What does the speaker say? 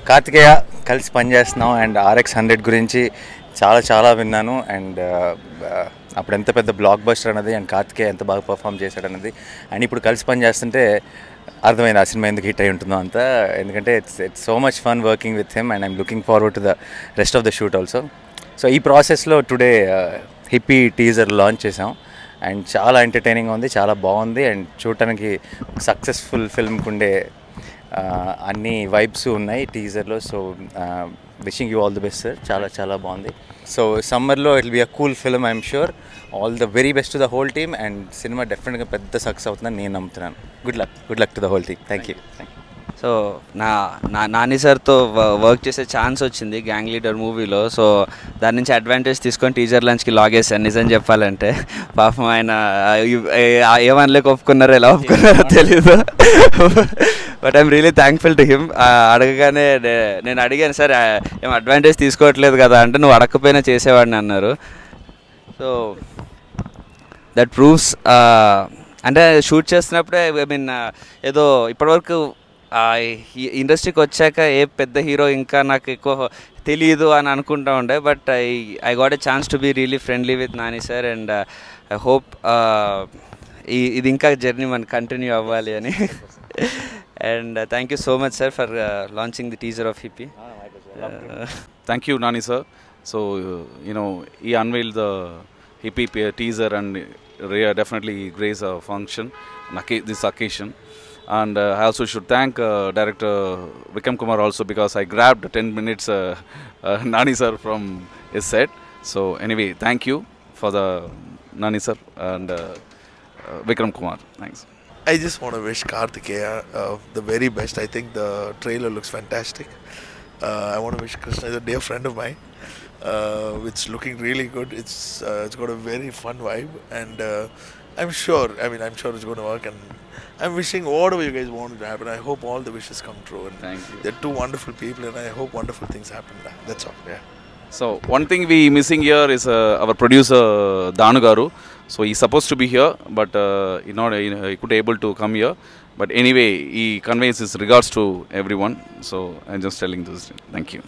కార్తికేయ కలిసి పనిచేస్తున్నాం and RX-100 గురించి చాలా విన్నాను అండ్ అప్పుడు ఎంత పెద్ద బ్లాక్ బస్టర్ అనేది అండ్ కార్తికేయ ఎంత బాగా పర్ఫామ్ చేశాడన్నది అండ్ ఇప్పుడు కలిసి పనిచేస్తుంటే అర్థమైంది ఆ సినిమా ఎందుకు హిట్ అయి ఉంటుందో అంతా ఎందుకంటే it's so much fun working with him and I'm looking forward to the rest of the shoot also. So ఈ ప్రాసెస్లో టుడే హిప్పీ టీజర్ లాంచ్ చేసాం అండ్ చాలా ఎంటర్టైనింగ్గా ఉంది, చాలా బాగుంది అండ్ చూడటానికి సక్సెస్ఫుల్ ఫిల్మ్కి ఉండే అన్ని వైబ్స్ ఉన్నాయి టీజర్లో. So wishing you all the best sir, చాలా బాగుంది. సో సమ్మర్లో it will be a cool film I am sure. All the very best to the whole team and cinema డెఫినెట్గా పెద్ద సక్సెస్ అవుతుందని నేను నమ్ముతున్నాను. Good luck to the whole team. Thank you. So Nani సార్తో work చేసే ఛాన్స్ వచ్చింది gang leader మూవీలో. So దాని నుంచి అడ్వాంటేజ్ తీసుకొని టీజర్ లంచ్కి లాగేసాను. నిజం చెప్పాలంటే పాపం ఆయన ఏమనలేక ఒప్పుకున్నారో ఎలా ఒప్పుకున్నారో తెలీదు. But I'm really thankful to him. అడగగానే నేను అడిగాను, సార్ ఏం అడ్వాంటేజ్ తీసుకోవట్లేదు కదా అంటే, నువ్వు అడగకపోయినా చేసేవాడిని అన్నారు. సో దట్ ప్రూవ్స్ అంటే షూట్ చేస్తున్నప్పుడే ఐ మీన్ ఏదో ఇప్పటివరకు ఇండస్ట్రీకి వచ్చాక ఏ పెద్ద హీరో ఇంకా నాకు ఎక్కువ తెలియదు అని అనుకుంటా ఉండే. But I got a chance to be really friendly with Nani sir and I hope ఇది ఇంకా జర్నీ మన కంటిన్యూ అవ్వాలి అని. And thank you so much sir for launching the teaser of Hippi. Thank you, Nani sir. So, he unveiled the Hippie teaser and definitely graced a function this occasion. And I also should thank director Vikram Kumar also, because I grabbed 10 minutes Nani sir from his set. So anyway, thank you for the Nani sir and Vikram Kumar. Thanks. I just want to wish Karthikeya the very best. I think the trailer looks fantastic. I want to wish Krishna, is a dear friend of mine. It's looking really good. It's got a very fun vibe, and I'm sure it's going to work. And I'm wishing whatever you guys want to happen. I hope all the wishes come true. And thank you. They're two wonderful people, and I hope wonderful things happen. That's all. Yeah. So one thing we missing here is our producer Danu Garu. So he's supposed to be here, but he couldn't able to come here. But anyway, he conveys his regards to everyone. So I'm just telling this. Thank you.